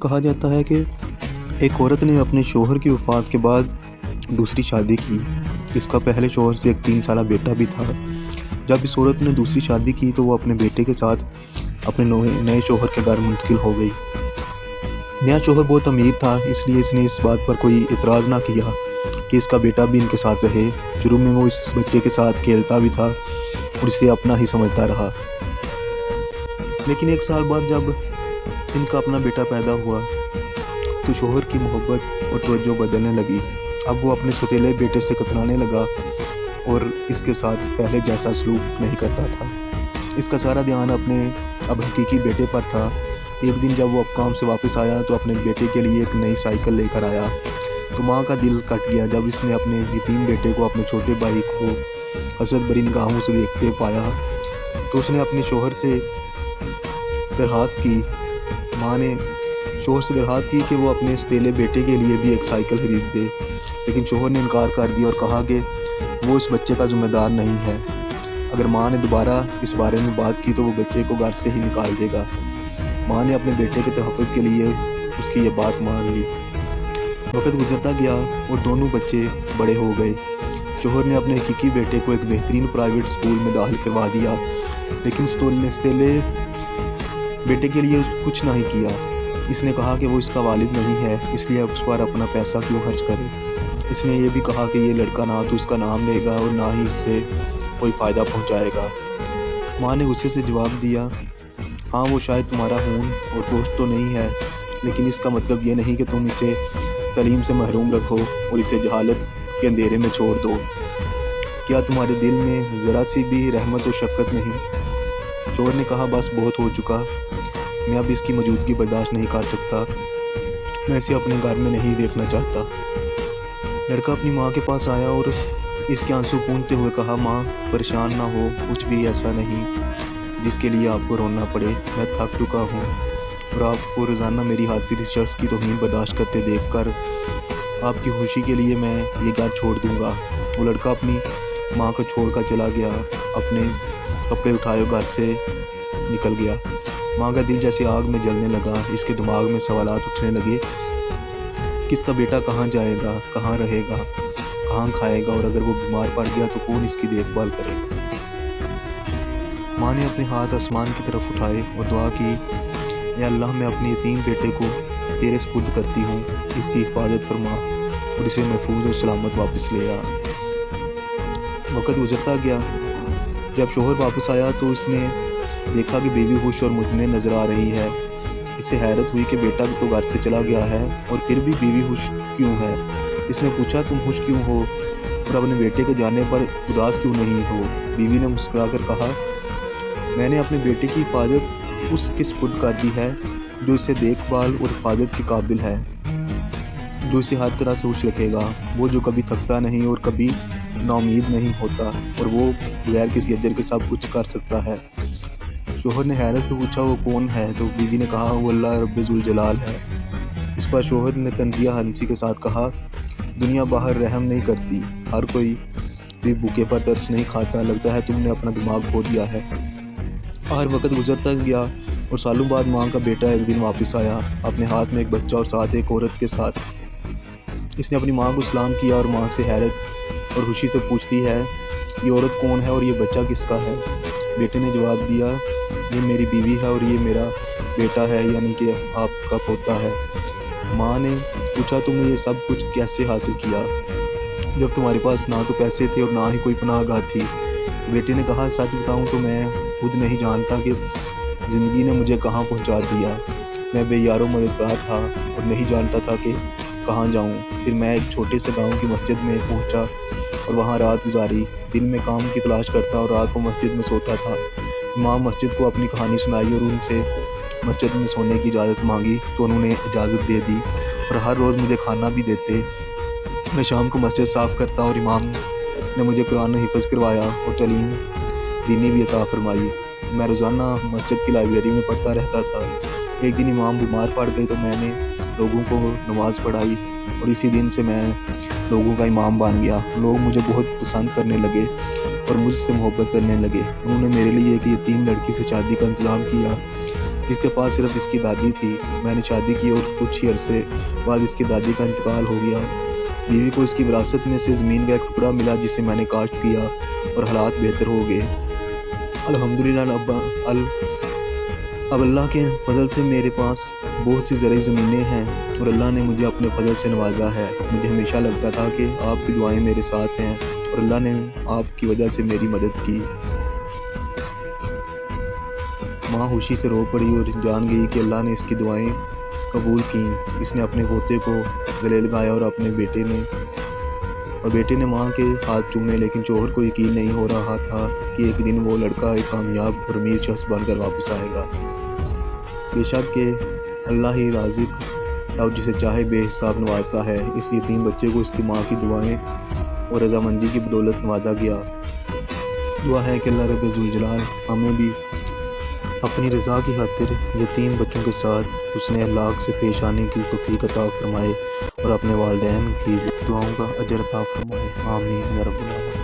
کہا جاتا ہے کہ ایک عورت نے اپنے شوہر کی وفات کے بعد دوسری شادی کی، جس کا پہلے شوہر سے ایک 3 سالہ بیٹا بھی تھا۔ جب اس عورت نے دوسری شادی کی تو وہ اپنے بیٹے کے ساتھ اپنے نئے شوہر کے گھر منتقل ہو گئی۔ نیا شوہر بہت امیر تھا، اس لیے اس نے اس بات پر کوئی اعتراض نہ کیا کہ اس کا بیٹا بھی ان کے ساتھ رہے۔ شروع میں وہ اس بچے کے ساتھ کھیلتا بھی تھا اور اسے اپنا ہی سمجھتا رہا، لیکن 1 سال بعد جب ان کا اپنا بیٹا پیدا ہوا تو شوہر کی محبت اور توجہ بدلنے لگی۔ اب وہ اپنے سوتیلے بیٹے سے کترانے لگا اور اس کے ساتھ پہلے جیسا سلوک نہیں کرتا تھا۔ اس کا سارا دھیان اپنے اب حقیقی بیٹے پر تھا۔ ایک دن جب وہ اب کام سے واپس آیا تو اپنے بیٹے کے لیے ایک نئی سائیکل لے کر آیا تو ماں کا دل کٹ گیا جب اس نے اپنے یتیم بیٹے کو اپنے چھوٹے بھائی کو حسرت بھری نگاہوں سے دیکھتے پایا تو اس نے اپنے شوہر سے درخواست کی۔ ماں نے شوہر سے درخواست کی کہ وہ اپنے سوتیلے بیٹے کے لیے بھی ایک سائیکل خرید دے، لیکن شوہر نے انکار کر دیا اور کہا کہ وہ اس بچے کا ذمہ دار نہیں ہے۔ اگر ماں نے دوبارہ اس بارے میں بات کی تو وہ بچے کو گھر سے ہی نکال دے گا۔ ماں نے اپنے بیٹے کے تحفظ کے لیے اس کی یہ بات مان لی۔ وقت گزرتا گیا اور دونوں بچے بڑے ہو گئے۔ شوہر نے اپنے حقیقی بیٹے کو ایک بہترین پرائیویٹ اسکول میں داخل کروا دیا، لیکن سوتیلے بیٹے کے لیے کچھ نہیں کیا۔ اس نے کہا کہ وہ اس کا والد نہیں ہے، اس لیے اس پر اپنا پیسہ کیوں خرچ کرے۔ اس نے یہ بھی کہا کہ یہ لڑکا نہ تو اس کا نام لے گا اور نہ ہی اس سے کوئی فائدہ پہنچائے گا۔ ماں نے غصے سے جواب دیا، ہاں وہ شاید تمہارا خون اور گوشت تو نہیں ہے، لیکن اس کا مطلب یہ نہیں کہ تم اسے تعلیم سے محروم رکھو اور اسے جہالت کے اندھیرے میں چھوڑ دو۔ کیا تمہارے دل میں ذرا سی بھی رحمت و شفقت نہیں؟ شوہر نے کہا، بس بہت ہو چکا، میں اب اس کی موجودگی برداشت نہیں کر سکتا، میں اسے اپنے گھر میں نہیں دیکھنا چاہتا۔ لڑکا اپنی ماں کے پاس آیا اور اس کے آنسو پونچھتے ہوئے کہا، ماں پریشان نہ ہو، کچھ بھی ایسا نہیں جس کے لیے آپ کو رونا پڑے۔ میں تھک چکا ہوں اور آپ کو روزانہ میری خاطر اس شخص کی توہین برداشت کرتے دیکھ کر آپ کی خوشی کے لیے میں یہ گھر چھوڑ دوں گا۔ وہ لڑکا اپنی ماں کو چھوڑ کر چلا گیا، اپنے کپڑے اٹھائے اور گھر سے نکل گیا۔ ماں کا دل جیسے آگ میں جلنے لگا۔ اس کے دماغ میں سوالات اٹھنے لگے کہ اس کا بیٹا کہاں جائے گا، کہاں رہے گا، کہاں کھائے گا، اور اگر وہ بیمار پڑ گیا تو کون اس کی دیکھ بھال کرے گا۔ ماں نے اپنے ہاتھ آسمان کی طرف اٹھائے اور دعا کی، اے اللہ، میں اپنے یتیم بیٹے کو تیرے سپرد کرتی ہوں، اس کی حفاظت فرما اور اسے محفوظ اور سلامت واپس لے آ۔ وقت گزرتا گیا۔ جب شوہر واپس آیا تو اس نے دیکھا کہ بیوی خوش اور مطمئن نظر آ رہی ہے۔ اسے حیرت ہوئی کہ بیٹا تو گھر سے چلا گیا ہے اور پھر بھی بیوی خوش کیوں ہے۔ اس نے پوچھا، تم خوش کیوں ہو اور اپنے بیٹے کے جانے پر اداس کیوں نہیں ہو؟ بیوی نے مسکرا کر کہا، میں نے اپنے بیٹے کی حفاظت اس کے سپرد کر دی ہے جو اسے دیکھ بھال اور حفاظت کے قابل ہے، جو اسے ہر طرح سے خوش رکھے گا، وہ جو کبھی تھکتا نہیں اور کبھی نا امید نہیں ہوتا، اور وہ بغیر کسی اجر کے سب کچھ کر سکتا ہے۔ شوہر نے حیرت سے پوچھا، وہ کون ہے؟ تو بیوی نے کہا، وہ اللہ رب ذوالجلال ہے۔ اس پر شوہر نے طنزیہ ہنسی کے ساتھ کہا، دنیا باہر رحم نہیں کرتی، ہر کوئی بھی بھوکے پر ترس نہیں کھاتا، لگتا ہے تم نے اپنا دماغ کھو دیا ہے۔ اور وقت گزرتا گیا اور سالوں بعد ماں کا بیٹا ایک دن واپس آیا، اپنے ہاتھ میں ایک بچہ اور ساتھ ایک عورت کے ساتھ۔ اس نے اپنی ماں کو سلام کیا اور ماں سے حیرت اور خوشی سے پوچھتی ہے، یہ عورت کون ہے اور یہ بچہ کس کا ہے؟ بیٹے نے جواب دیا، یہ میری بیوی ہے اور یہ میرا بیٹا ہے، یعنی کہ آپ کا پوتا ہے۔ ماں نے پوچھا، تم نے یہ سب کچھ کیسے حاصل کیا جب تمہارے پاس نہ تو پیسے تھے اور نہ ہی کوئی پناہ گاہ تھی؟ بیٹے نے کہا، سچ بتاؤں تو میں خود نہیں جانتا کہ زندگی نے مجھے کہاں پہنچا دیا۔ میں بے یار و مددگار تھا اور نہیں جانتا تھا کہ کہاں جاؤں۔ پھر میں ایک چھوٹے سے گاؤں کی مسجد میں پہنچا اور وہاں رات گزاری۔ دن میں کام کی تلاش کرتا اور رات کو مسجد میں سوتا تھا۔ امام مسجد کو اپنی کہانی سنائی اور ان سے مسجد میں سونے کی اجازت مانگی تو انہوں نے اجازت دے دی اور ہر روز مجھے کھانا بھی دیتے۔ میں شام کو مسجد صاف کرتا اور امام نے مجھے قرآن حفظ کروایا اور تعلیم دینی بھی عطا فرمائی۔ میں روزانہ مسجد کی لائبریری میں پڑھتا رہتا تھا۔ ایک دن امام بیمار پڑ گئے تو میں نے لوگوں کو نماز پڑھائی اور اسی دن سے میں لوگوں کا امام بن گیا۔ لوگ مجھے بہت پسند کرنے لگے اور مجھ سے محبت کرنے لگے۔ انہوں نے میرے لیے ایک یتیم لڑکی سے شادی کا انتظام کیا جس کے پاس صرف اس کی دادی تھی۔ میں نے شادی کی اور کچھ ہی عرصے بعد اس کی دادی کا انتقال ہو گیا۔ بیوی کو اس کی وراثت میں سے زمین کا ایک ٹکڑا ملا جسے میں نے کاشت کیا اور حالات بہتر ہو گئے۔ الحمدللہ اب اللہ کے فضل سے میرے پاس بہت سی زرعی زمینیں ہیں اور اللہ نے مجھے اپنے فضل سے نوازا ہے۔ مجھے ہمیشہ لگتا تھا کہ آپ کی دعائیں میرے ساتھ ہیں اور اللہ نے آپ کی وجہ سے میری مدد کی۔ ماں خوشی سے رو پڑی اور جان گئی کہ اللہ نے اس کی دعائیں قبول کیں۔ اس نے اپنے پوتے کو گلے لگایا اور بیٹے نے ماں کے ہاتھ چومے، لیکن شوہر کو یقین نہیں ہو رہا تھا کہ ایک دن وہ لڑکا ایک کامیاب اور امیر شخص بن کر واپس آئے گا۔ بے شک کہ اللہ ہی رازق اور جسے چاہے بے حساب نوازتا ہے۔ اس یتیم بچے کو اس کی ماں کی دعائیں اور رضامندی کی بدولت نوازا گیا۔ دعا ہے کہ اللہ رب ذوالجلال ہمیں بھی اپنی رضا کی خاطر یتیم بچوں کے ساتھ حسن اخلاق سے پیش آنے کی توفیق عطا فرمائے اور اپنے والدین کی دعاؤں کا اجر عطا فرمائے۔ آمین یا رب العالمین۔